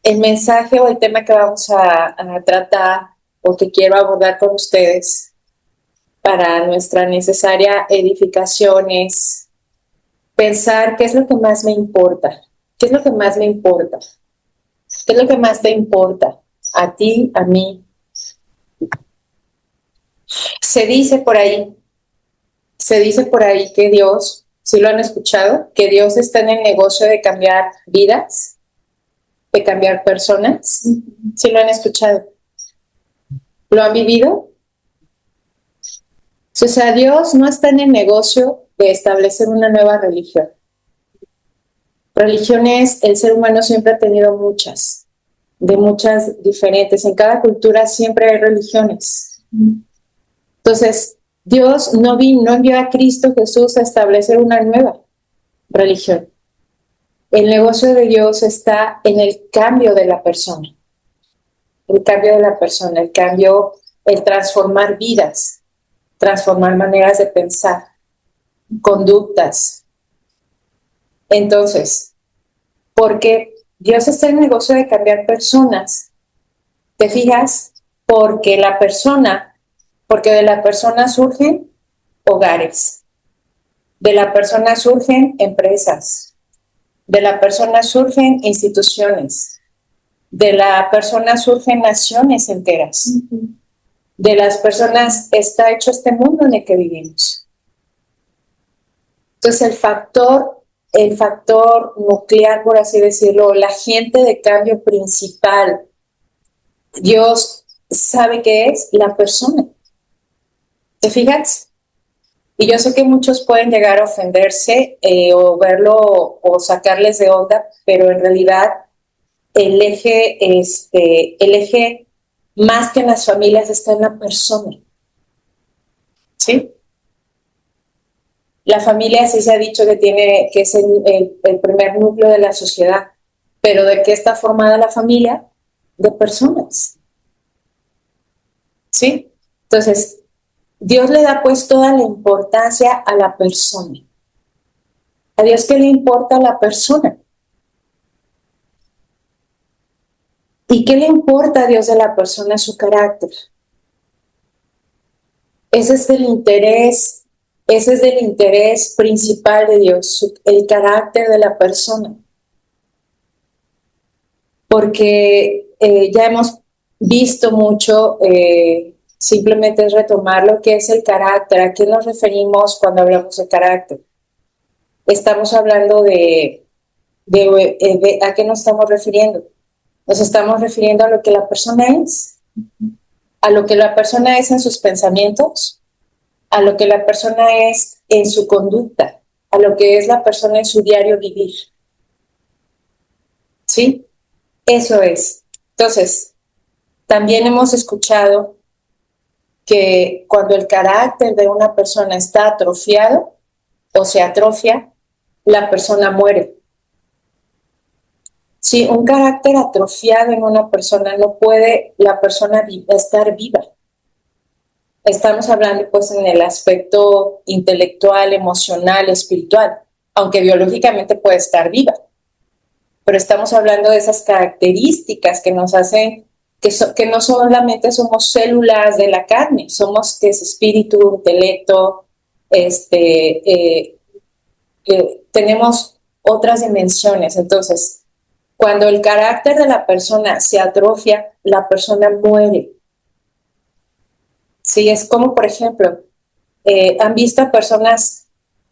El mensaje o el tema que vamos a tratar o que quiero abordar con ustedes para nuestra necesaria edificación es pensar qué es lo que más me importa, qué es lo que más me importa, qué es lo que más te importa a ti, a mí. Se dice por ahí, se dice por ahí que Dios, ¿sí lo han escuchado? Que Dios está en el negocio de cambiar vidas, de cambiar personas. ¿Sí lo han escuchado? ¿Lo han vivido? O sea, Dios no está en el negocio de establecer una nueva religión. Religiones, el ser humano siempre ha tenido muchas, de muchas diferentes. En cada cultura siempre hay religiones. Entonces, Dios no envió a Cristo Jesús a establecer una nueva religión. El negocio de Dios está en el cambio de la persona. El cambio de la persona, el cambio, el transformar vidas, transformar maneras de pensar, conductas. Entonces, porque Dios está en el negocio de cambiar personas, ¿te fijas? Porque de la persona surgen hogares, de la persona surgen empresas, de la persona surgen instituciones, de la persona surgen naciones enteras, de las personas está hecho este mundo en el que vivimos. Entonces el factor nuclear, por así decirlo, la agente de cambio principal, Dios sabe que es la persona. ¿Te fijas? Y yo sé que muchos pueden llegar a ofenderse o verlo o sacarles de onda, pero en realidad el eje más que en las familias está en la persona. ¿Sí? La familia sí se ha dicho que es el primer núcleo de la sociedad, pero ¿de qué está formada la familia? De personas. ¿Sí? Entonces, Dios le da pues toda la importancia a la persona. ¿A Dios qué le importa a la persona? ¿Y qué le importa a Dios de la persona? Su carácter. Ese es el interés principal de Dios, el carácter de la persona. Porque ya hemos visto mucho, simplemente es retomar lo que es el carácter. ¿A qué nos referimos cuando hablamos de carácter? Estamos hablando ¿a qué nos estamos refiriendo? Nos estamos refiriendo a lo que la persona es, a lo que la persona es en sus pensamientos, a lo que la persona es en su conducta, a lo que es la persona en su diario vivir. ¿Sí? Eso es. Entonces, también hemos escuchado que cuando el carácter de una persona está atrofiado o se atrofia, la persona muere. Si un carácter atrofiado en una persona no puede la persona estar viva. Estamos hablando pues en el aspecto intelectual, emocional, espiritual, aunque biológicamente puede estar viva. Pero estamos hablando de esas características que nos hacen que no solamente somos células de la carne, somos que es espíritu, intelecto, tenemos otras dimensiones. Entonces, cuando el carácter de la persona se atrofia, la persona muere. Sí, es como, por ejemplo, han visto a personas,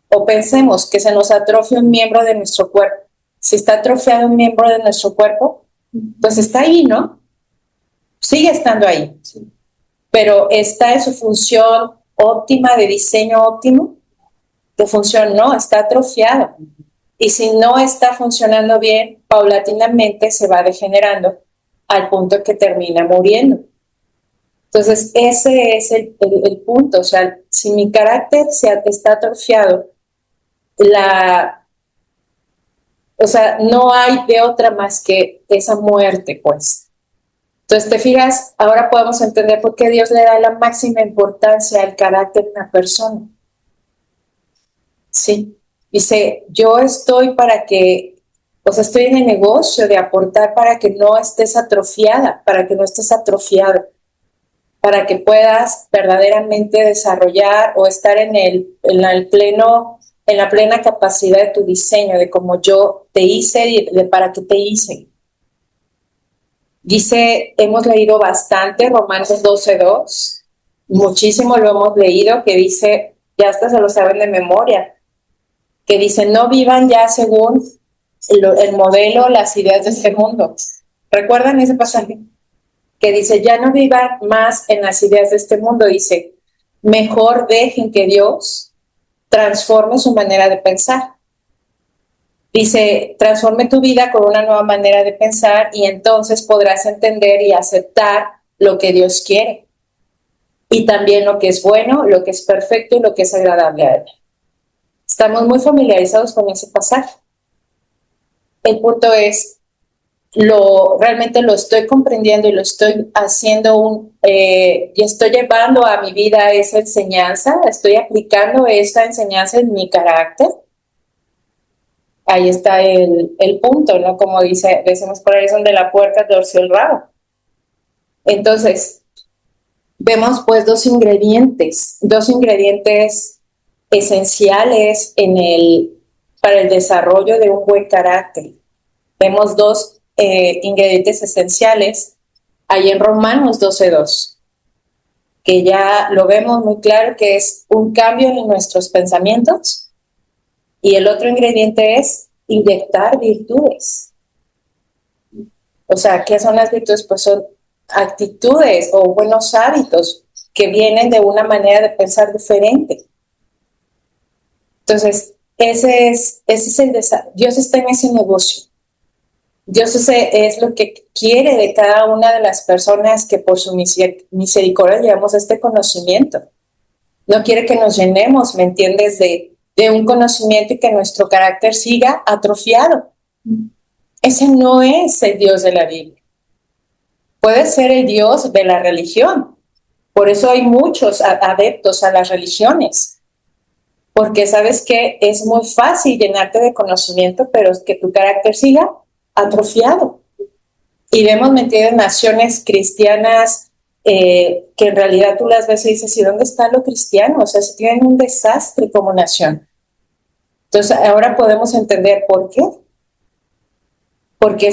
o pensemos que se nos atrofia un miembro de nuestro cuerpo. Si está atrofiado un miembro de nuestro cuerpo, pues está ahí, ¿no? Sigue estando ahí, sí. Pero está en su función óptima, de diseño óptimo, de función no, está atrofiado. Y si no está funcionando bien, paulatinamente se va degenerando al punto que termina muriendo. Entonces, ese es el punto. O sea, si mi carácter está atrofiado, o sea, no hay de otra más que esa muerte, pues. Entonces, te fijas, ahora podemos entender por qué Dios le da la máxima importancia al carácter de una persona. Sí. Dice, yo estoy para que O sea, estoy en el negocio de aportar para que no estés atrofiada, para que no estés atrofiado, para que puedas verdaderamente desarrollar o estar en la plena capacidad de tu diseño, de cómo yo te hice y de para qué te hice. Dice, hemos leído bastante Romanos 12:2, muchísimo lo hemos leído, que dice, ya hasta se lo saben de memoria, que dice, no vivan ya según el modelo, las ideas de este mundo. ¿Recuerdan ese pasaje? Que dice, ya no vivan más en las ideas de este mundo, dice, mejor dejen que Dios transforme su manera de pensar. Dice, transforme tu vida con una nueva manera de pensar y entonces podrás entender y aceptar lo que Dios quiere. Y también lo que es bueno, lo que es perfecto y lo que es agradable a Él. Estamos muy familiarizados con ese pasaje. El punto es, realmente lo estoy comprendiendo y lo estoy haciendo y estoy llevando a mi vida esa enseñanza, estoy aplicando esa enseñanza en mi carácter. Ahí está el punto, ¿no? Como decimos por ahí, es donde la puerta torció el rabo. Entonces, vemos pues dos ingredientes esenciales para el desarrollo de un buen carácter. Vemos dos ingredientes esenciales ahí en Romanos 12:2, que ya lo vemos muy claro que es un cambio en nuestros pensamientos. Y el otro ingrediente es inyectar virtudes. O sea, ¿qué son las virtudes? Pues son actitudes o buenos hábitos que vienen de una manera de pensar diferente. Entonces, ese es el desarrollo. Dios está en ese negocio. Dios es lo que quiere de cada una de las personas que por su misericordia llevamos este conocimiento. No quiere que nos llenemos, ¿me entiendes?, de un conocimiento y que nuestro carácter siga atrofiado. Ese no es el Dios de la Biblia. Puede ser el Dios de la religión. Por eso hay muchos adeptos a las religiones. Porque sabes que es muy fácil llenarte de conocimiento, pero es que tu carácter siga atrofiado. Y vemos, ¿me entiendes?, naciones cristianas que en realidad tú las ves y dices, ¿y dónde está lo cristiano? O sea, se tienen un desastre como nación. Entonces, ahora podemos entender por qué. Porque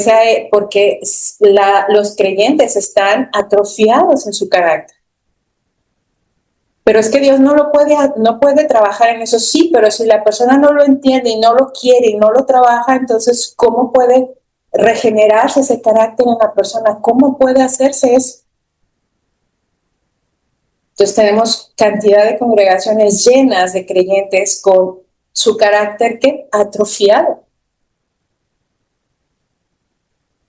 los creyentes están atrofiados en su carácter. Pero es que Dios no puede trabajar en eso. Sí, pero si la persona no lo entiende y no lo quiere y no lo trabaja, entonces, ¿cómo puede regenerarse ese carácter en la persona? ¿Cómo puede hacerse eso? Entonces tenemos cantidad de congregaciones llenas de creyentes con su carácter atrofiado.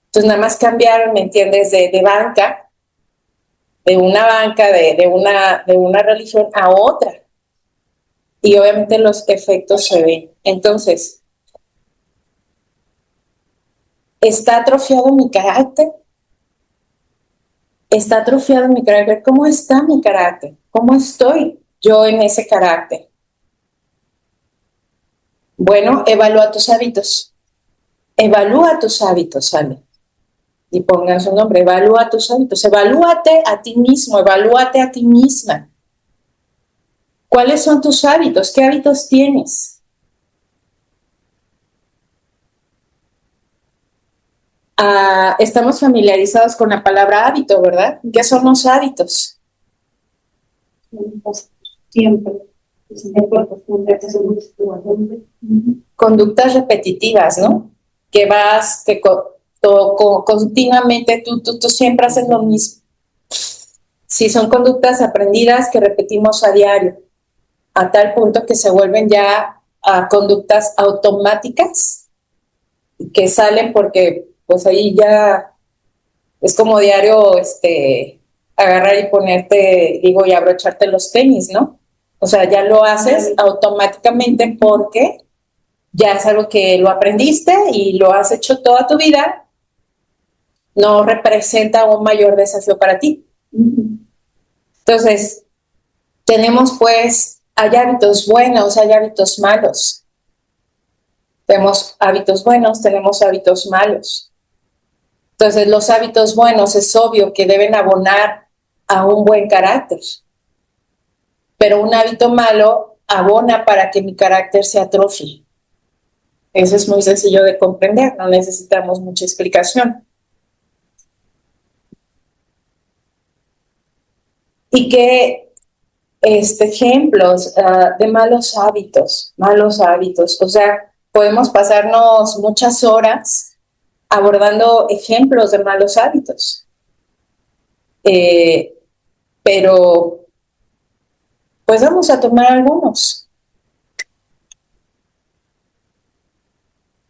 Entonces nada más cambiaron, ¿me entiendes?, de banca, de una banca, de una religión a otra. Y obviamente los efectos se ven. Entonces, ¿está atrofiado mi carácter? ¿Está atrofiado mi carácter? ¿Cómo está mi carácter? ¿Cómo estoy yo en ese carácter? Bueno, evalúa tus hábitos. Evalúa tus hábitos, ¿sale? Y pongan su nombre, evalúa tus hábitos. Evalúate a ti mismo, evalúate a ti misma. ¿Cuáles son tus hábitos? ¿Qué hábitos tienes? Estamos familiarizados con la palabra hábito, ¿verdad? ¿Qué son los hábitos? Siempre. Conductas repetitivas, ¿no? Que continuamente tú siempre haces lo mismo. Sí, son conductas aprendidas que repetimos a diario, a tal punto que se vuelven ya conductas automáticas que salen porque pues ahí ya es como diario agarrar y ponerte, y abrocharte los tenis, ¿no? O sea, ya lo haces automáticamente porque ya es algo que lo aprendiste y lo has hecho toda tu vida, no representa un mayor desafío para ti. Entonces, hay hábitos buenos, hay hábitos malos. Tenemos hábitos buenos, tenemos hábitos malos. Entonces, los hábitos buenos es obvio que deben abonar a un buen carácter, pero un hábito malo abona para que mi carácter se atrofie. Eso es muy sencillo de comprender, no necesitamos mucha explicación. Y qué ejemplos de malos hábitos, o sea, podemos pasarnos muchas horas abordando ejemplos de malos hábitos, pero pues vamos a tomar algunos.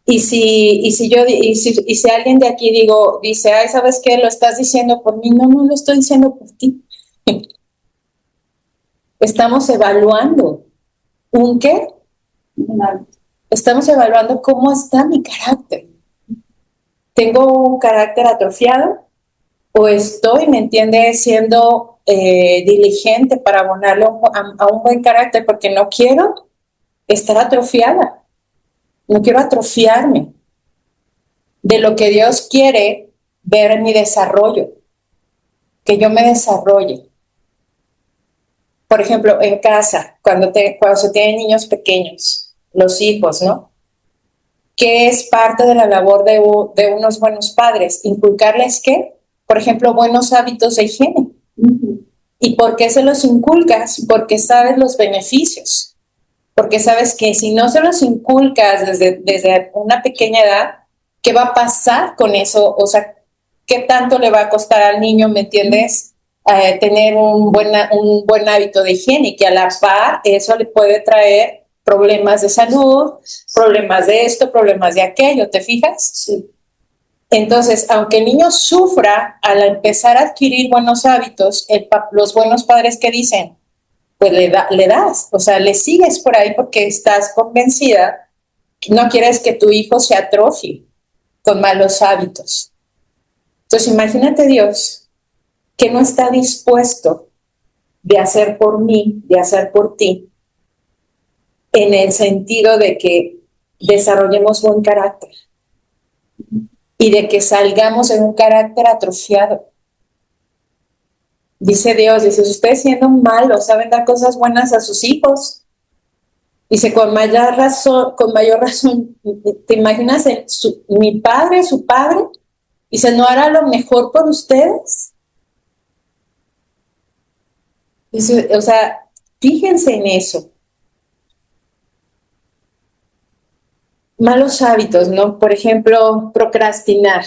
Y si alguien de aquí dice, ay, ¿sabes qué? Lo estás diciendo por mí. No, no lo estoy diciendo por ti. Estamos evaluando. ¿Un qué? Estamos evaluando cómo está mi carácter. ¿Tengo un carácter atrofiado? ¿O estoy, me entiende, siendo diligente para abonarle a un buen carácter? Porque no quiero estar atrofiada. No quiero atrofiarme de lo que Dios quiere ver en mi desarrollo, que yo me desarrolle. Por ejemplo, en casa, cuando se tienen niños pequeños, los hijos, ¿no? ¿Qué es parte de la labor de unos buenos padres? Inculcarles, ¿qué? Por ejemplo, buenos hábitos de higiene. ¿Y por qué se los inculcas? Porque sabes los beneficios. Porque sabes que si no se los inculcas desde una pequeña edad, ¿qué va a pasar con eso? O sea, ¿qué tanto le va a costar al niño, me entiendes? Tener un buen hábito de higiene, que a la par eso le puede traer problemas de salud, problemas de esto, problemas de aquello, ¿te fijas? Sí. Entonces, aunque el niño sufra al empezar a adquirir buenos hábitos, los buenos padres que dicen, pues le das, o sea, le sigues por ahí porque estás convencida que no quieres que tu hijo se atrofie con malos hábitos. Entonces, imagínate Dios que no está dispuesto de hacer por mí, de hacer por ti, en el sentido de que desarrollemos buen carácter y de que salgamos en un carácter atrofiado. Dice Dios, dice, ustedes siendo malos saben dar cosas buenas a sus hijos. Dice, con mayor razón, ¿te imaginas mi padre, su padre? Dice, ¿no hará lo mejor por ustedes? Dice, o sea, fíjense en eso. Malos hábitos, ¿no? Por ejemplo, procrastinar.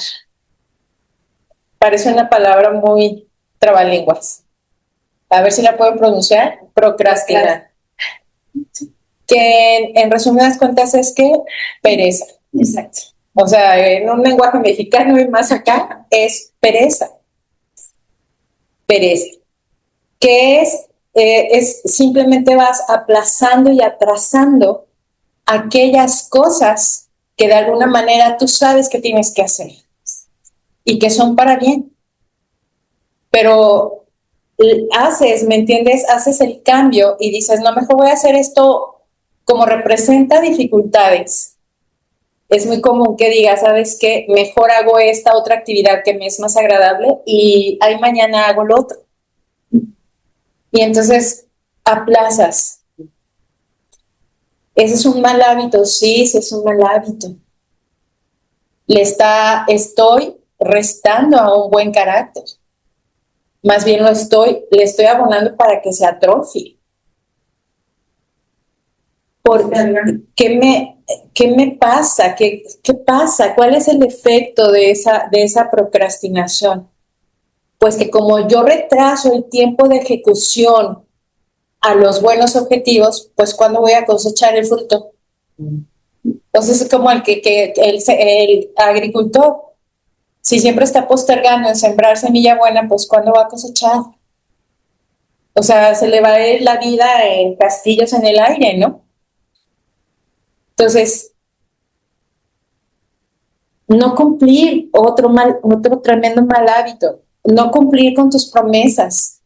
Parece una palabra muy trabalenguas. A ver si la puedo pronunciar. Procrastinar. Que en resumidas cuentas es que pereza. Exacto. O sea, en un lenguaje mexicano y más acá es pereza. Pereza. Que es simplemente vas aplazando y atrasando aquellas cosas que de alguna manera tú sabes que tienes que hacer y que son para bien. Pero ¿me entiendes? Haces el cambio y dices, no, mejor voy a hacer esto como representa dificultades. Es muy común que digas, ¿sabes qué? Mejor hago esta otra actividad que me es más agradable y ahí mañana hago lo otro. Y entonces aplazas. Ese es un mal hábito, sí, ese es un mal hábito. Estoy restando a un buen carácter. Más bien le estoy abonando para que se atrofie. ¿Qué me pasa? ¿Qué pasa? ¿Cuál es el efecto de esa procrastinación? Pues que como yo retraso el tiempo de ejecución a los buenos objetivos, pues ¿cuándo voy a cosechar el fruto? Entonces es como el agricultor, si siempre está postergando en sembrar semilla buena, pues ¿cuándo va a cosechar? O sea, se le va a ir la vida en castillos en el aire, ¿no? Entonces, no cumplir otro tremendo mal hábito, no cumplir con tus promesas,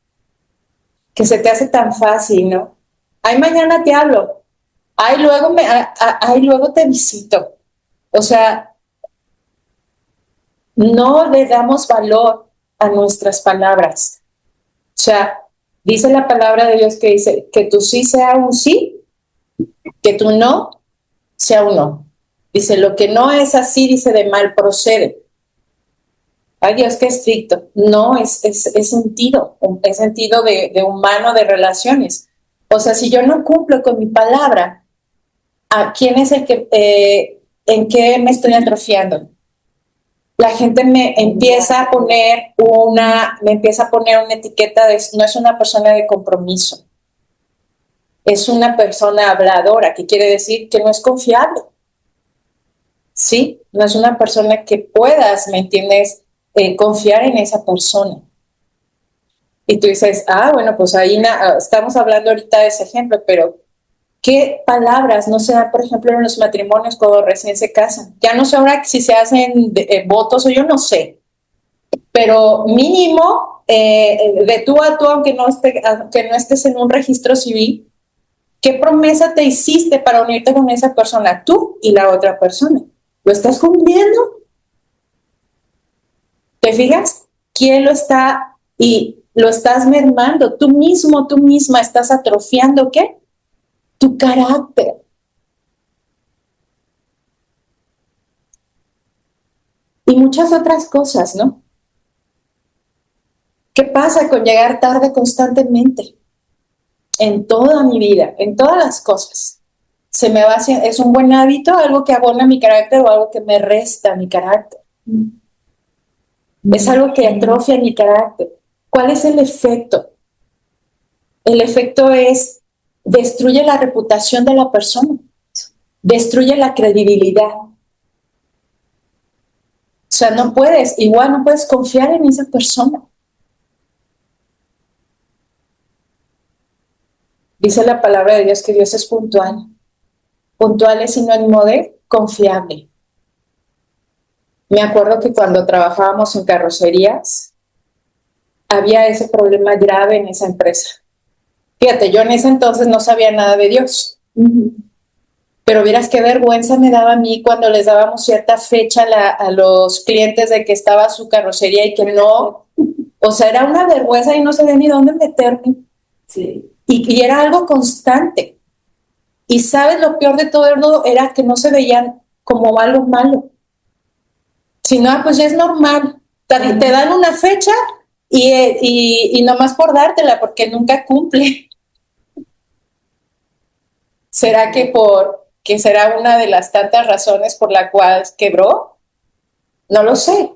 que se te hace tan fácil, ¿no? Ay, mañana te hablo, ay, luego te visito. O sea, no le damos valor a nuestras palabras. O sea, dice la palabra de Dios que dice que tu sí sea un sí, que tu no sea un no. Dice, lo que no es así, dice, de mal procede. Ay, Dios, qué estricto. No, es sentido de humano, de relaciones. O sea, si yo no cumplo con mi palabra, ¿a quién es el que, en qué me estoy atrofiando? La gente me empieza a poner una etiqueta de, no es una persona de compromiso, es una persona habladora, que quiere decir que no es confiable. Sí, no es una persona que puedas, ¿me entiendes? Confiar en esa persona. Y tú dices, bueno, pues ahí estamos hablando ahorita de ese ejemplo, pero ¿qué palabras no se dan, por ejemplo, en los matrimonios cuando recién se casan? Ya no sé ahora si se hacen votos o yo no sé, pero mínimo, de tú a tú, aunque no estés en un registro civil, ¿qué promesa te hiciste para unirte con esa persona, tú y la otra persona? ¿Lo estás cumpliendo? ¿Te fijas? ¿Quién lo está y lo estás mermando? Tú mismo, tú misma estás atrofiando, ¿qué? Tu carácter. Y muchas otras cosas, ¿no? ¿Qué pasa con llegar tarde constantemente? En toda mi vida, en todas las cosas. Se me va haciendo, ¿es un buen hábito, algo que abona mi carácter o algo que me resta mi carácter? Es algo que atrofia mi carácter. ¿Cuál es el efecto? El efecto es, destruye la reputación de la persona, destruye la credibilidad. O sea, no puedes confiar en esa persona. Dice la palabra de Dios que Dios es puntual. Puntual es sinónimo de confiable. Me acuerdo que cuando trabajábamos en carrocerías, había ese problema grave en esa empresa. Fíjate, yo en ese entonces no sabía nada de Dios. Pero vieras qué vergüenza me daba a mí cuando les dábamos cierta fecha a los clientes de que estaba su carrocería y que no. O sea, era una vergüenza y no sabía ni dónde meterme. Sí. Y era algo constante. Y sabes, lo peor de todo era que no se veían como algo malo. Si no, pues ya es normal. Te dan una fecha y nomás por dártela, porque nunca cumple. ¿Será que será una de las tantas razones por la cual quebró? No lo sé.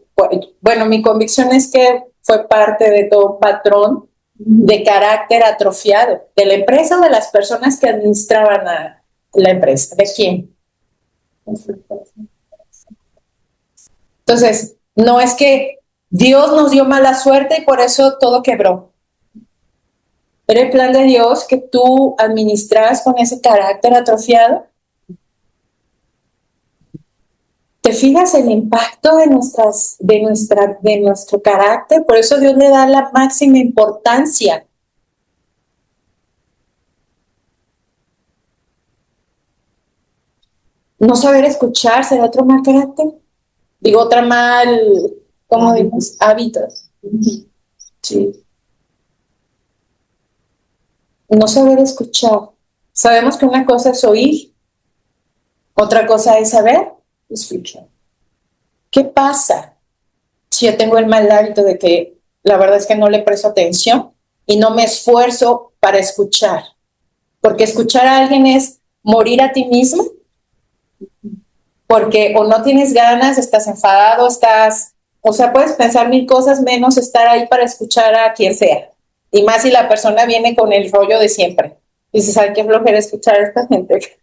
Bueno, mi convicción es que fue parte de todo un patrón de carácter atrofiado de la empresa o de las personas que administraban a la empresa. ¿De quién? Entonces, no es que Dios nos dio mala suerte y por eso todo quebró. Era el plan de Dios que tú administras con ese carácter atrofiado. ¿Te fijas el impacto de nuestro carácter? Por eso Dios le da la máxima importancia. No saber escuchar será otro mal carácter. Digo, otra mal, ¿cómo decimos? Hábitos. Sí. No saber escuchar. Sabemos que una cosa es oír, otra cosa es saber escuchar. ¿Qué pasa si yo tengo el mal hábito de que la verdad es que no le presto atención y no me esfuerzo para escuchar? Porque escuchar a alguien es morir a ti mismo, porque o no tienes ganas, estás enfadado, o sea, puedes pensar mil cosas menos estar ahí para escuchar a quien sea. Y más si la persona viene con el rollo de siempre. Y dices, ¿sabes qué flojera escuchar a esta gente?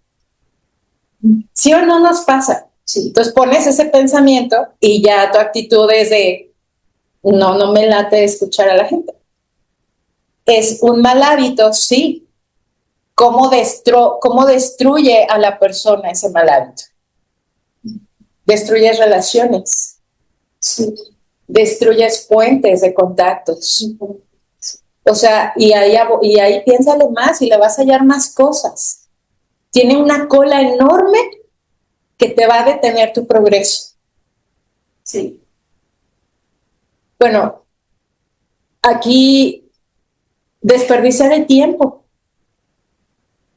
¿Sí o no nos pasa? Sí. Entonces pones ese pensamiento y ya tu actitud es de, no me late escuchar a la gente. Es un mal hábito, sí. ¿Cómo destruye a la persona ese mal hábito? Destruyes relaciones. Sí. Destruyes puentes de contactos. O sea, y ahí piénsale más y le vas a hallar más cosas. Tiene una cola enorme que te va a detener tu progreso. Sí. Bueno, aquí desperdiciar el tiempo.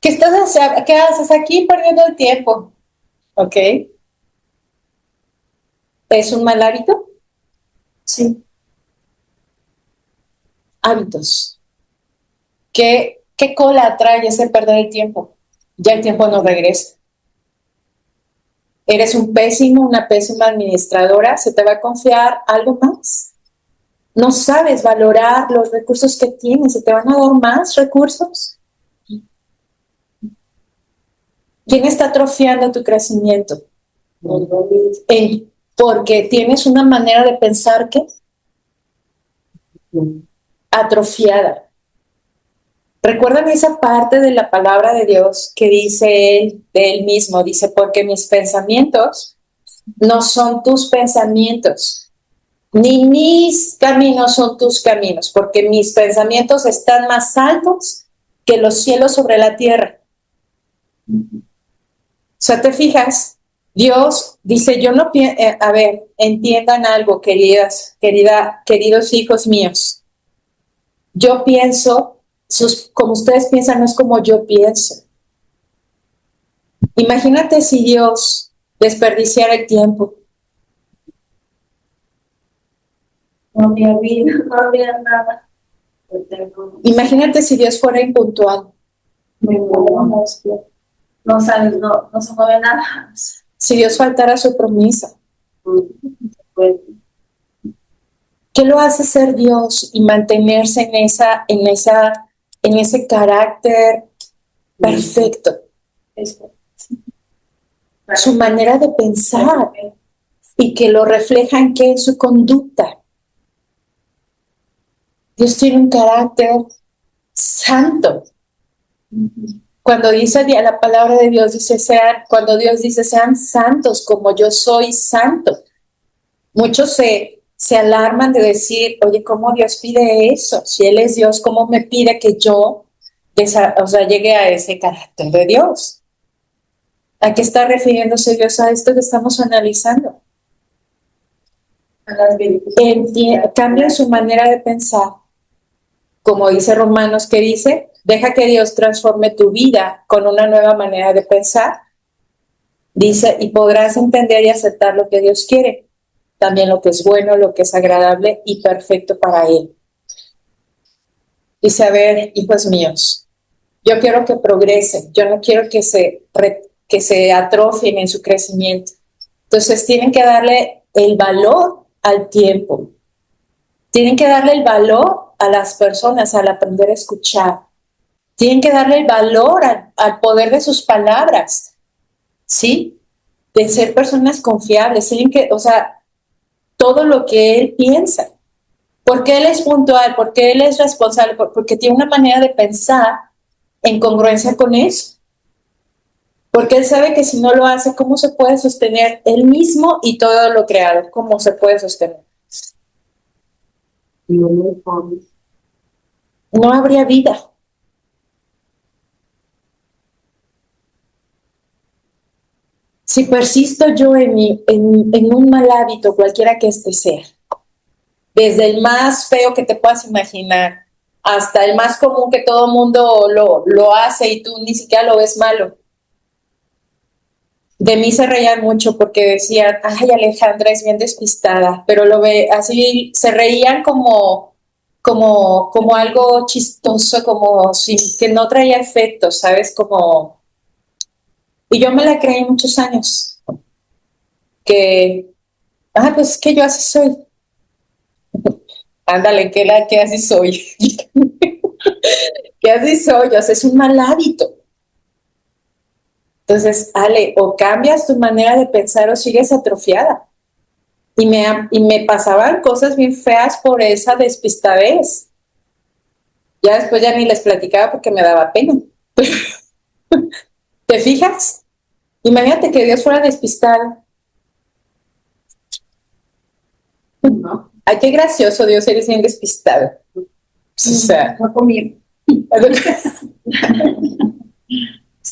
¿Qué haces aquí perdiendo el tiempo? ¿Ok? ¿Es un mal hábito? Sí. Hábitos. ¿Qué cola trae ese perder el tiempo? Ya el tiempo no regresa. Eres una pésima administradora, se te va a confiar algo más. No sabes valorar los recursos que tienes, se te van a dar más recursos. ¿Quién está atrofiando tu crecimiento? Porque tienes una manera de pensar que atrofiada. ¿Recuerdan esa parte de la palabra de Dios que dice él, de él mismo? Dice, porque mis pensamientos no son tus pensamientos, ni mis caminos son tus caminos, porque mis pensamientos están más altos que los cielos sobre la tierra. O sea, ¿te fijas? Dios dice, yo no pienso, a ver, entiendan algo, queridos hijos míos. Yo pienso, como ustedes piensan, no es como yo pienso. Imagínate si Dios desperdiciara el tiempo. No había vida, no había nada. Imagínate si Dios fuera impuntual. No sabes, no se mueve nada. Si Dios faltara a su promesa. ¿Qué lo hace ser Dios y mantenerse en ese carácter perfecto? Su manera de pensar y que lo refleja en qué, en su conducta. Dios tiene un carácter santo. Cuando dice la palabra de Dios, cuando Dios dice sean santos como yo soy santo, muchos se alarman de decir, oye, ¿cómo Dios pide eso? Si Él es Dios, ¿cómo me pide que yo llegue a ese carácter de Dios? ¿A qué está refiriéndose Dios a esto que estamos analizando? Cambia su manera de pensar. Como dice Romanos, que dice, deja que Dios transforme tu vida con una nueva manera de pensar. Dice, y podrás entender y aceptar lo que Dios quiere, también lo que es bueno, lo que es agradable y perfecto para Él. Dice, a ver, hijos míos, yo quiero que progresen, yo no quiero que se atrofien en su crecimiento. Entonces tienen que darle el valor al tiempo. Tienen que darle el valor a las personas al aprender a escuchar. Tienen que darle el valor al poder de sus palabras, ¿sí? De ser personas confiables. Tienen que, todo lo que él piensa. Porque él es puntual, porque él es responsable, porque tiene una manera de pensar en congruencia con eso. Porque él sabe que si no lo hace, ¿cómo se puede sostener él mismo y todo lo creado? ¿Cómo se puede sostener? No habría vida. Si persisto yo en un mal hábito, cualquiera que este sea, desde el más feo que te puedas imaginar hasta el más común que todo mundo lo hace y tú ni siquiera lo ves malo. De mí se reían mucho porque decían, ay, Alejandra es bien despistada, pero lo ve así, se reían como algo chistoso, como sin que no traía efecto, ¿sabes? Y yo me la creí muchos años, pues es que yo así soy. Ándale, que así soy. Que así soy, es un mal hábito. Entonces, Ale, o cambias tu manera de pensar o sigues atrofiada. Y me pasaban cosas bien feas por esa despistadez. Ya después ya ni les platicaba porque me daba pena. ¿Te fijas? Imagínate que Dios fuera despistado. No. Ay, qué gracioso, Dios, eres bien despistado. O sea, no conmigo.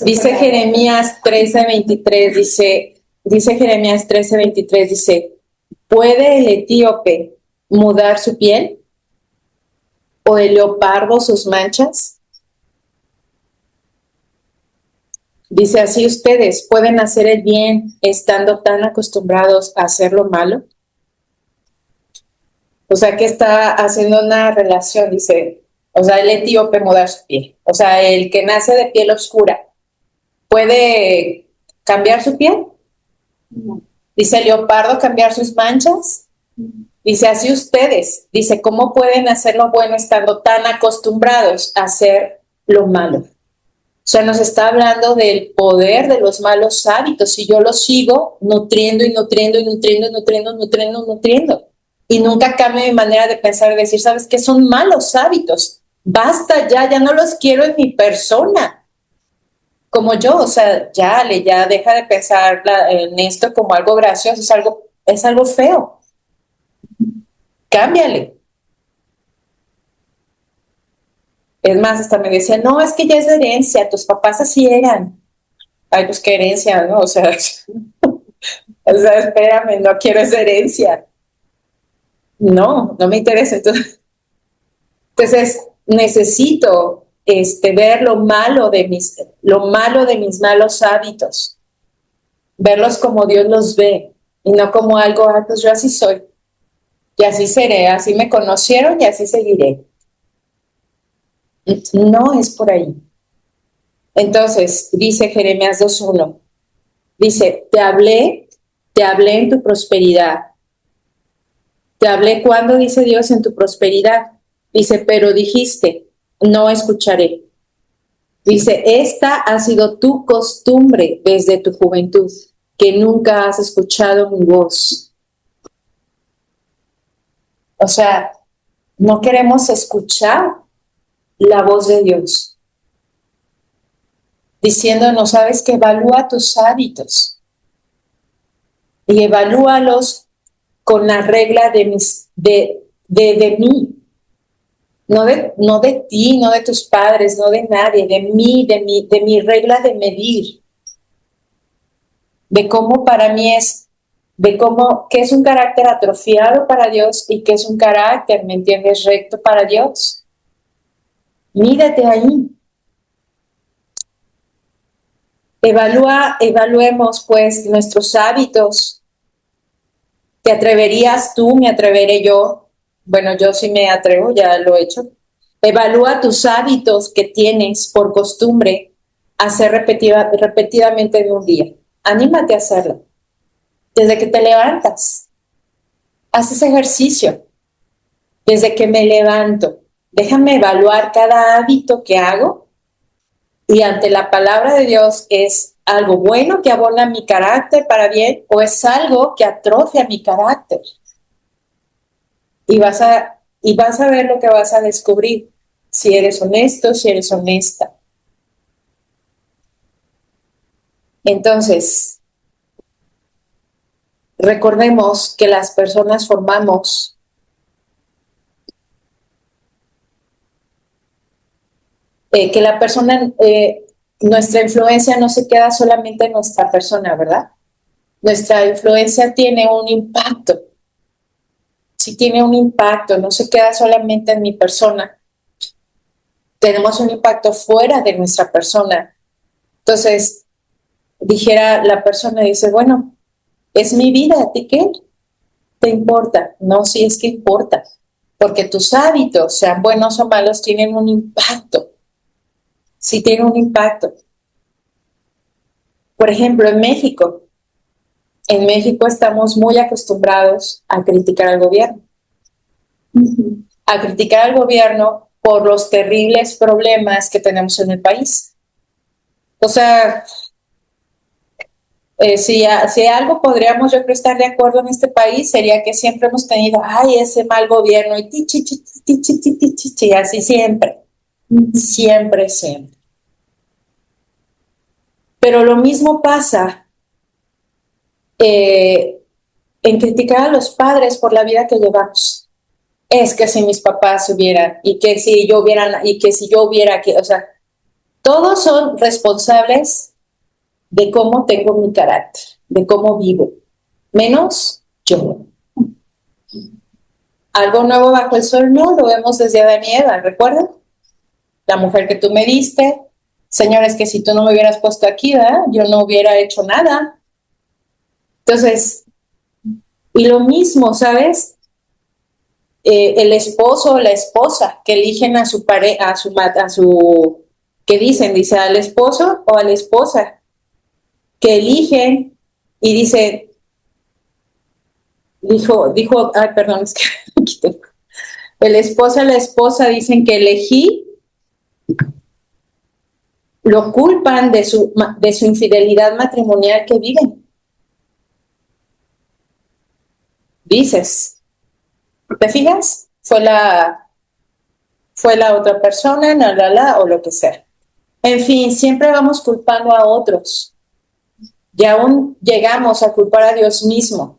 Dice Jeremías 13:23, dice, Dice Jeremías 13:23, dice, ¿puede el etíope mudar su piel? ¿O el leopardo sus manchas? Dice, así ustedes pueden hacer el bien estando tan acostumbrados a hacer lo malo. O sea, que está haciendo una relación, dice, o sea, el etíope mudar su piel. O sea, el que nace de piel oscura, ¿puede cambiar su piel? No. Dice, el leopardo cambiar sus manchas. Dice, así ustedes. Dice, ¿cómo pueden hacer lo bueno estando tan acostumbrados a hacer lo malo? O sea, nos está hablando del poder de los malos hábitos. Si yo los sigo nutriendo y nutriendo y nutriendo y nutriendo, nutriendo, nutriendo. Y nunca cambio mi manera de pensar y decir, ¿sabes qué? Son malos hábitos. Basta ya, ya no los quiero en mi persona. Como yo, o sea, ya deja de pensar en esto como algo gracioso, es algo feo. Cámbiale. Es más, hasta me decía, no, es que ya es de herencia, tus papás así eran. Ay, pues qué herencia, ¿no? O sea, espérame, no quiero esa herencia. No, no me interesa. Entonces necesito ver lo malo de mis malos hábitos, verlos como Dios los ve y no como algo, pues yo así soy y así seré, así me conocieron y así seguiré. No es por ahí. Entonces, dice Jeremías 2:1, dice, te hablé en tu prosperidad. Te hablé cuando, dice Dios, en tu prosperidad. Dice, pero dijiste, no escucharé. Dice, esta ha sido tu costumbre desde tu juventud, que nunca has escuchado mi voz. O sea, no queremos escuchar la voz de Dios, diciéndonos, sabes que evalúa tus hábitos y evalúalos con la regla de mí, no de ti, no de tus padres, no de nadie, de mí, de mi regla de medir, de cómo para mí es, qué es un carácter atrofiado para Dios y qué es un carácter, ¿me entiendes?, recto para Dios. Mídete ahí. Evaluemos pues nuestros hábitos. ¿Te atreverías tú? ¿Me atreveré yo? Bueno, yo sí me atrevo, ya lo he hecho. Evalúa tus hábitos que tienes por costumbre hacer repetidamente en un día. Anímate a hacerlo. Desde que te levantas, haces ejercicio. Desde que me levanto, déjame evaluar cada hábito que hago y ante la palabra de Dios, ¿es algo bueno que abona mi carácter para bien o es algo que atrofia mi carácter? Y vas a ver lo que vas a descubrir, si eres honesto, si eres honesta. Entonces, recordemos que las personas formamos que la persona, nuestra influencia no se queda solamente en nuestra persona, ¿verdad? Nuestra influencia tiene un impacto. Sí tiene un impacto, no se queda solamente en mi persona. Tenemos un impacto fuera de nuestra persona. Entonces, dijera la persona, dice, bueno, es mi vida, ¿a ti qué te importa? No, sí es que importa, porque tus hábitos, sean buenos o malos, tienen un impacto. Sí tienen un impacto. Por ejemplo, en México estamos muy acostumbrados a criticar al gobierno. A criticar al gobierno por los terribles problemas que tenemos en el país. O sea, si algo podríamos yo creo estar de acuerdo en este país sería que siempre hemos tenido, ay, ese mal gobierno y y así siempre, siempre, siempre. Pero lo mismo pasa en criticar a los padres por la vida que llevamos. Es que si mis papás hubieran, y que si yo hubiera, que, o sea, todos son responsables de cómo tengo mi carácter. de cómo vivo, menos yo. Algo nuevo bajo el sol, no, lo vemos desde Adán y Eva, ¿recuerdan? La mujer que tú me diste, señores, que si tú no me hubieras puesto aquí, ¿verdad? Yo no hubiera hecho nada. Entonces, y lo mismo, ¿sabes? El esposo o la esposa que eligen a su pareja, ¿qué dicen? Dice al esposo o a la esposa que eligen y ay, perdón, es que aquí tengo. El esposo o la esposa dicen que elegí, lo culpan de su infidelidad matrimonial que viven. Dices, ¿te fijas? Fue la otra persona, o lo que sea. En fin, siempre vamos culpando a otros y aún llegamos a culpar a Dios mismo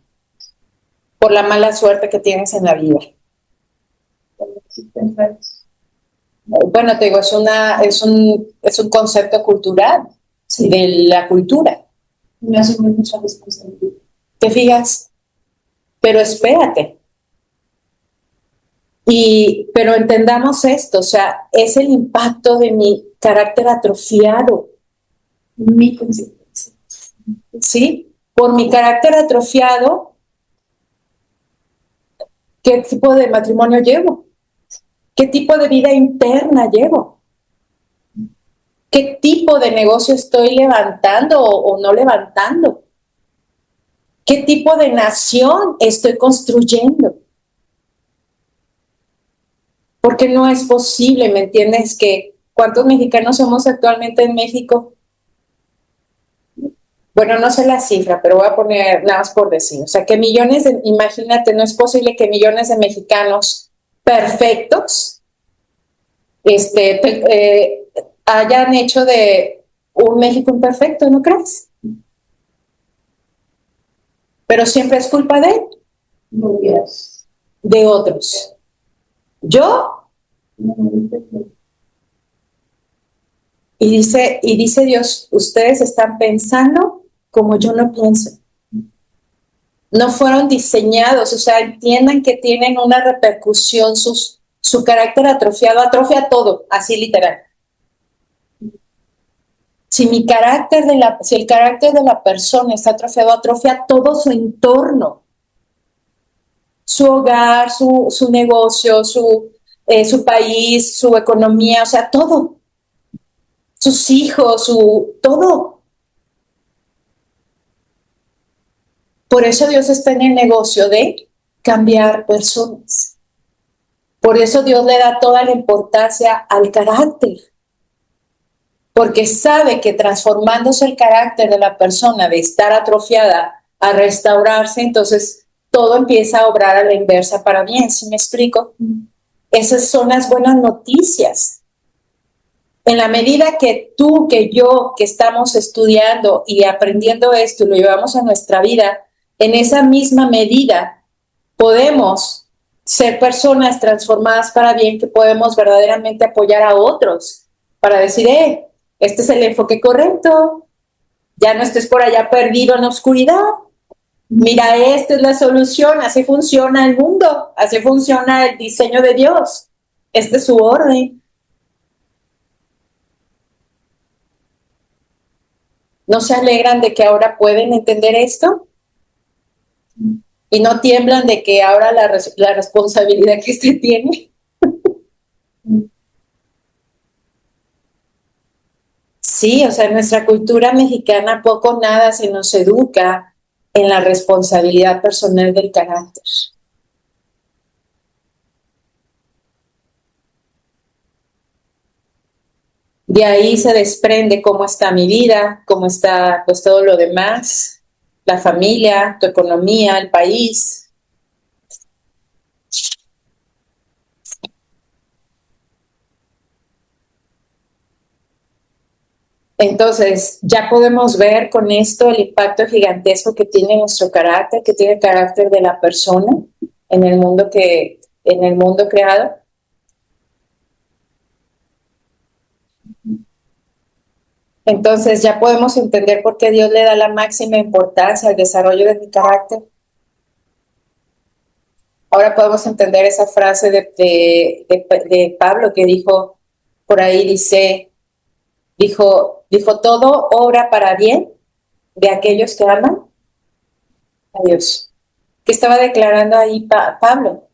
por la mala suerte que tienes en la vida. Bueno, te digo, es un concepto cultural, sí, de la cultura. Me asume mucha responsabilidad. ¿Te fijas? Pero espérate. Pero entendamos esto, o sea, es el impacto de mi carácter atrofiado. Mi consecuencia. ¿Sí? Por mi carácter atrofiado, ¿qué tipo de matrimonio llevo? ¿Qué tipo de vida interna llevo? ¿Qué tipo de negocio estoy levantando o no levantando? ¿Qué tipo de nación estoy construyendo? Porque no es posible, ¿me entiendes? ¿Cuántos mexicanos somos actualmente en México? Bueno, no sé la cifra, pero voy a poner nada más por decir. O sea, que imagínate, no es posible que millones de mexicanos perfectos hayan hecho de un México imperfecto, ¿no crees? Pero siempre es culpa de otros. Yo, y dice Dios, ustedes están pensando como yo no pienso. No fueron diseñados, o sea, entiendan que tienen una repercusión, su carácter atrofiado, atrofia todo, así literal. Si el carácter de la persona está atrofiado, atrofia todo su entorno, su hogar, su negocio, su país, su economía, o sea, todo. Sus hijos, todo. Por eso Dios está en el negocio de cambiar personas. Por eso Dios le da toda la importancia al carácter. Porque sabe que transformándose el carácter de la persona de estar atrofiada a restaurarse, entonces todo empieza a obrar a la inversa para bien. ¿Sí me explico? Esas son las buenas noticias. En la medida que tú, que yo, que estamos estudiando y aprendiendo esto y lo llevamos a nuestra vida, en esa misma medida podemos ser personas transformadas para bien, que podemos verdaderamente apoyar a otros para decir, este es el enfoque correcto, ya no estés por allá perdido en la oscuridad. Mira, esta es la solución, así funciona el mundo, así funciona el diseño de Dios. Este es su orden. ¿No se alegran de que ahora pueden entender esto? Y no tiemblan de que ahora la responsabilidad que usted tiene. Sí, o sea, en nuestra cultura mexicana poco o nada se nos educa en la responsabilidad personal del carácter. De ahí se desprende cómo está mi vida, cómo está pues todo lo demás, la familia, tu economía, el país. Entonces, ya podemos ver con esto el impacto gigantesco que tiene nuestro carácter, que tiene el carácter de la persona en el mundo creado. Entonces ya podemos entender por qué Dios le da la máxima importancia al desarrollo de mi carácter. Ahora podemos entender esa frase de Pablo que dijo, por ahí dijo, todo obra para bien de aquellos que aman a Dios. ¿Qué estaba declarando ahí Pablo?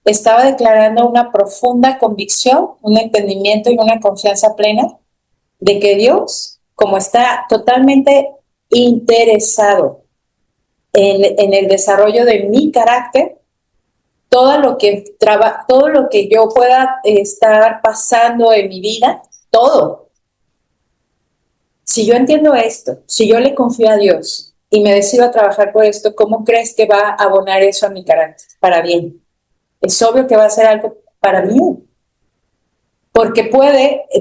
Estaba declarando una profunda convicción, un entendimiento y una confianza plena de que Dios, como está totalmente interesado en el desarrollo de mi carácter, todo lo que yo pueda estar pasando en mi vida, todo. Si yo entiendo esto, si yo le confío a Dios y me decido a trabajar por esto, ¿cómo crees que va a abonar eso a mi carácter? Para bien. Es obvio que va a ser algo para bien. Porque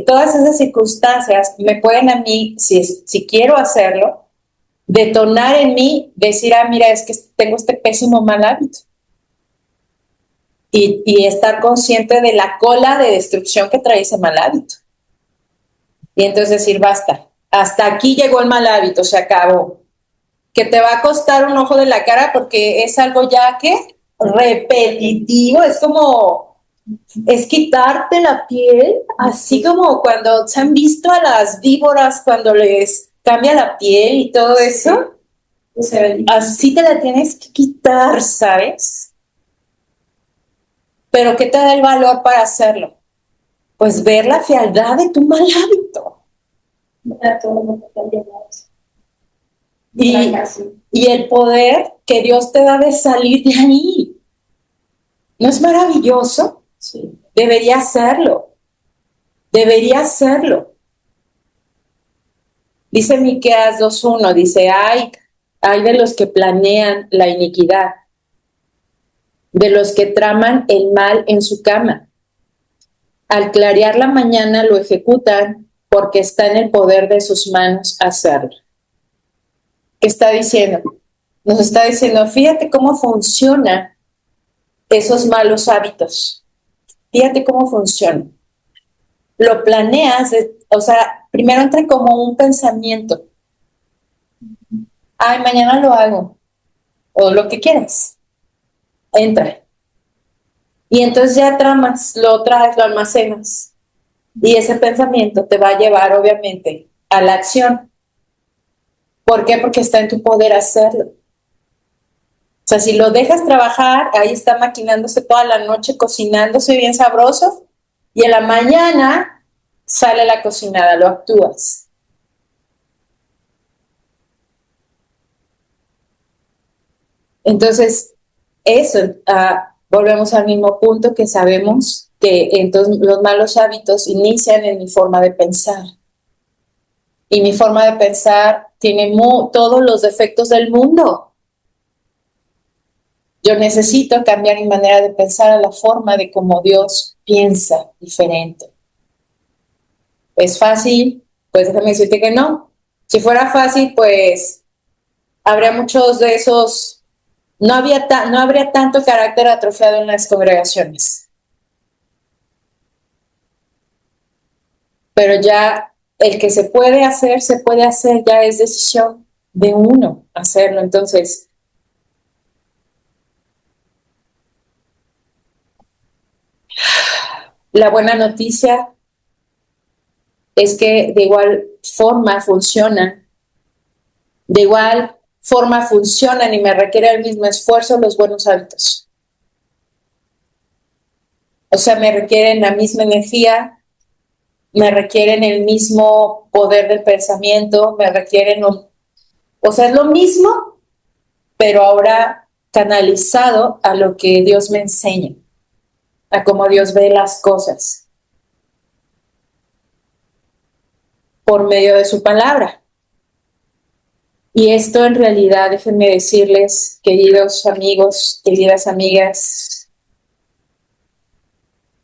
todas esas circunstancias me pueden a mí, si quiero hacerlo, detonar en mí, decir, mira, es que tengo este pésimo mal hábito. Y estar consciente de la cola de destrucción que trae ese mal hábito. Y entonces decir, basta, hasta aquí llegó el mal hábito, se acabó. Que te va a costar un ojo de la cara porque es algo ya que repetitivo, es quitarte la piel, así como cuando se han visto a las víboras cuando les cambia la piel y todo eso. Así te la tienes que quitar, ¿sabes? Pero ¿qué te da el valor para hacerlo? Pues ver la fealdad de tu mal hábito. Y el poder que Dios te da de salir de ahí. ¿No es maravilloso? Sí. Debería hacerlo. Debería hacerlo. Dice Miqueas 2:1, dice, ay de los que planean la iniquidad, de los que traman el mal en su cama. Al clarear la mañana lo ejecutan porque está en el poder de sus manos hacerlo. ¿Qué está diciendo? Nos está diciendo, fíjate cómo funcionan esos malos hábitos. Fíjate cómo funciona. Lo planeas, primero entra como un pensamiento. Ay, mañana lo hago. O lo que quieras. Entra. Y entonces ya tramas, lo traes, lo almacenas. Y ese pensamiento te va a llevar, obviamente, a la acción. ¿Por qué? Porque está en tu poder hacerlo. O sea, si lo dejas trabajar, ahí está maquinándose toda la noche, cocinándose bien sabroso, y en la mañana sale la cocinada, lo actúas. Entonces, eso, volvemos al mismo punto que sabemos que entonces los malos hábitos inician en mi forma de pensar. Y mi forma de pensar tiene todos los defectos del mundo. Yo necesito cambiar mi manera de pensar a la forma de cómo Dios piensa diferente. ¿Es fácil? Pues déjame decirte que no. Si fuera fácil, pues habría muchos de esos, no habría tanto carácter atrofiado en las congregaciones. Pero ya el que se puede hacer, ya es decisión de uno hacerlo. Entonces, la buena noticia es que de igual forma funcionan y me requiere el mismo esfuerzo los buenos hábitos. O sea, me requieren la misma energía, me requieren el mismo poder del pensamiento, es lo mismo, pero ahora canalizado a lo que Dios me enseña, a cómo Dios ve las cosas, por medio de su palabra. Y esto en realidad, déjenme decirles, queridos amigos, queridas amigas,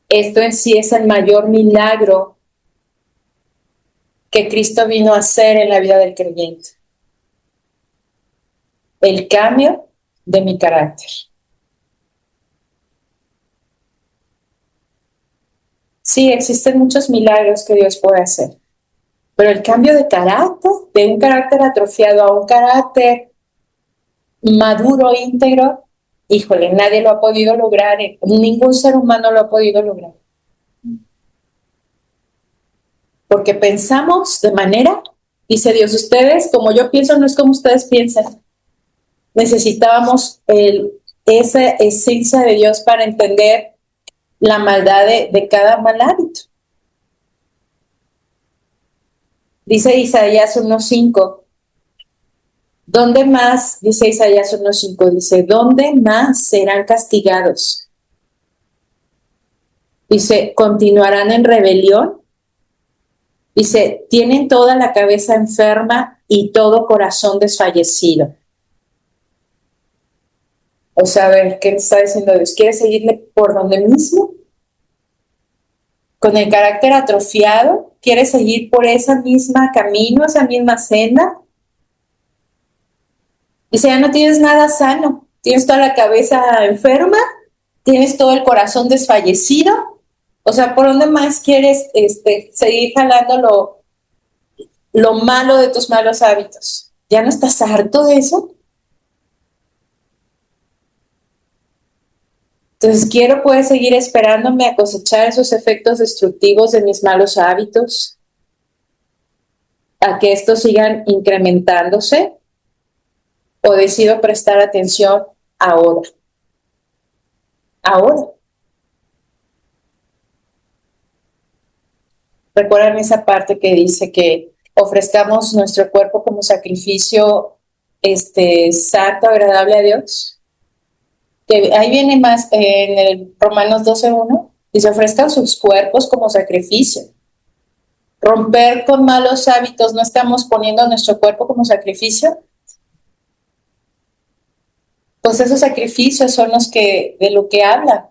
esto en sí es el mayor milagro que Cristo vino a hacer en la vida del creyente. El cambio de mi carácter. Sí, existen muchos milagros que Dios puede hacer. Pero el cambio de carácter, de un carácter atrofiado a un carácter maduro, íntegro, híjole, nadie lo ha podido lograr, ningún ser humano lo ha podido lograr. Porque pensamos de manera, dice Dios, ustedes, como yo pienso, no es como ustedes piensan. Necesitábamos esa esencia de Dios para entender la maldad de cada mal hábito. Dice Isaías 1:5. ¿Dónde más, dice Isaías 1:5, dice, ¿dónde más serán castigados? Dice, ¿continuarán en rebelión? Dice, tienen toda la cabeza enferma y todo corazón desfallecido. O sea, a ver, ¿qué está diciendo Dios? ¿Quiere seguirle por donde mismo? Con el carácter atrofiado, ¿quiere seguir por esa misma camino, esa misma senda? Dice, ya no tienes nada sano, tienes toda la cabeza enferma, tienes todo el corazón desfallecido. O sea, ¿por dónde más quieres seguir jalando lo malo de tus malos hábitos? ¿Ya no estás harto de eso? Entonces, puedes seguir esperándome a cosechar esos efectos destructivos de mis malos hábitos, a que estos sigan incrementándose, o decido prestar atención ahora. Ahora. Recuerdan esa parte que dice que ofrezcamos nuestro cuerpo como sacrificio santo, agradable a Dios. Que ahí viene más en el Romanos 12:1, dice ofrezcan sus cuerpos como sacrificio. Romper con malos hábitos, ¿no estamos poniendo nuestro cuerpo como sacrificio? Pues esos sacrificios son los que, de lo que habla,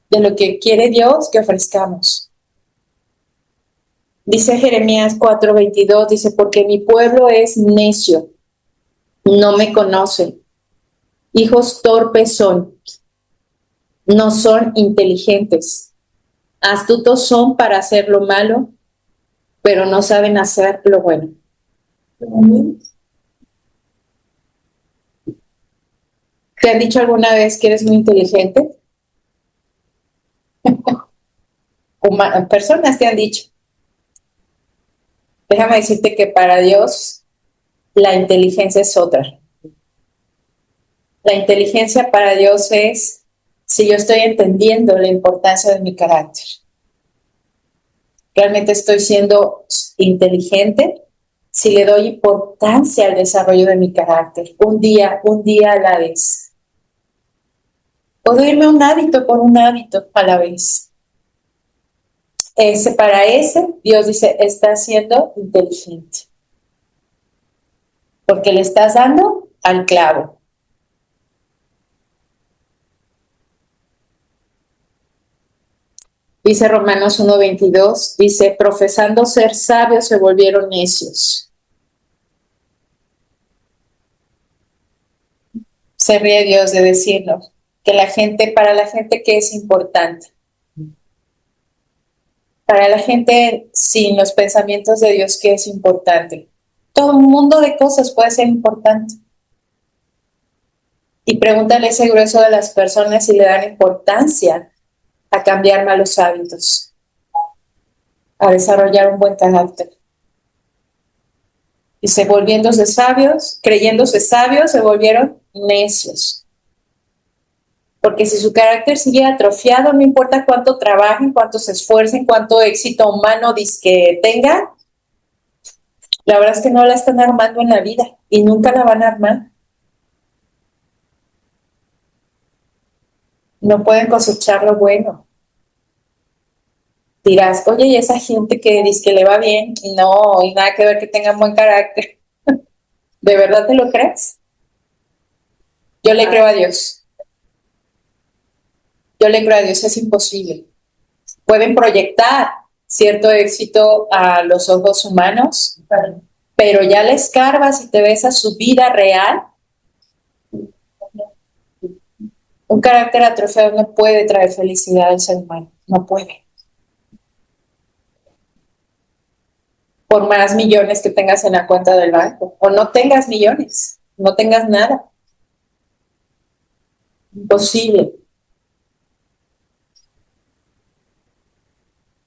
de lo que quiere Dios que ofrezcamos. Dice Jeremías 4:22, dice, porque mi pueblo es necio, no me conocen. Hijos torpes son, no son inteligentes. Astutos son para hacer lo malo, pero no saben hacer lo bueno. ¿Te han dicho alguna vez que eres muy inteligente? Personas te han dicho. Déjame decirte que para Dios la inteligencia es otra. La inteligencia para Dios es si yo estoy entendiendo la importancia de mi carácter. Realmente estoy siendo inteligente si le doy importancia al desarrollo de mi carácter, un día a la vez. Puedo irme un hábito por un hábito a la vez. Para ese, Dios dice, estás siendo inteligente. Porque le estás dando al clavo. Dice Romanos 1:22, dice, profesando ser sabios se volvieron necios. Se ríe Dios de decirnos que para la gente que es importante, para la gente sin los pensamientos de Dios que es importante. Todo un mundo de cosas puede ser importante. Y pregúntale ese grueso de las personas si le dan importancia a cambiar malos hábitos, a desarrollar un buen carácter. Dice, volviéndose sabios, creyéndose sabios, se volvieron necios. Porque si su carácter sigue atrofiado, no importa cuánto trabajen, cuánto se esfuercen, cuánto éxito humano que tengan, la verdad es que no la están armando en la vida y nunca la van a armar. No pueden cosechar lo bueno. Dirás, oye, y esa gente que dice que le va bien, y no, y nada que ver que tengan buen carácter. ¿De verdad te lo crees? Yo le creo a Dios. Yo le creo a Dios, es imposible. Pueden proyectar cierto éxito a los ojos humanos, pero ya le escarbas y te ves a su vida real. Un carácter atrofiado no puede traer felicidad al ser humano, no puede. por más millones que tengas en la cuenta del banco, o no tengas millones, no tengas nada. Imposible.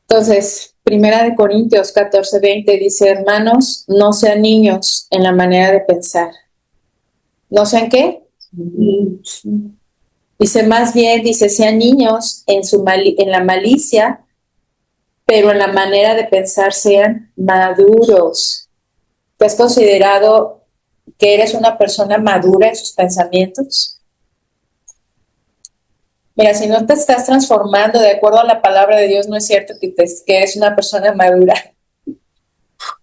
Entonces, Primera de Corintios 14:20 dice, hermanos, no sean niños en la manera de pensar. ¿No sean qué? Dice más bien, dice, sean niños en la malicia, pero en la manera de pensar sean maduros. ¿Te has considerado que eres una persona madura en sus pensamientos? Mira, si no te estás transformando de acuerdo a la palabra de Dios, no es cierto que eres una persona madura.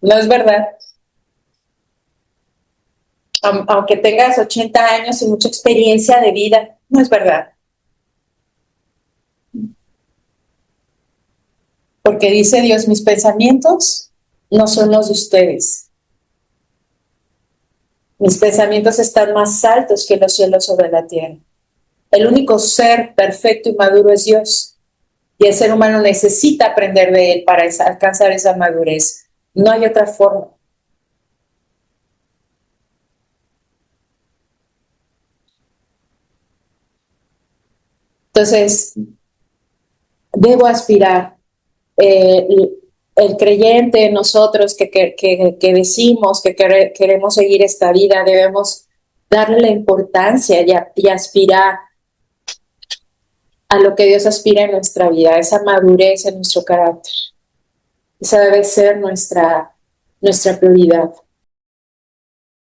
No es verdad. Aunque tengas 80 años y mucha experiencia de vida, no es verdad. Porque dice Dios, mis pensamientos no son los de ustedes. Mis pensamientos están más altos que los cielos sobre la tierra. El único ser perfecto y maduro es Dios. Y el ser humano necesita aprender de Él para alcanzar esa madurez. No hay otra forma. Entonces, debo aspirar. El creyente, nosotros que decimos que queremos seguir esta vida, debemos darle la importancia y aspirar a lo que Dios aspira en nuestra vida, a esa madurez en nuestro carácter. Esa debe ser nuestra prioridad.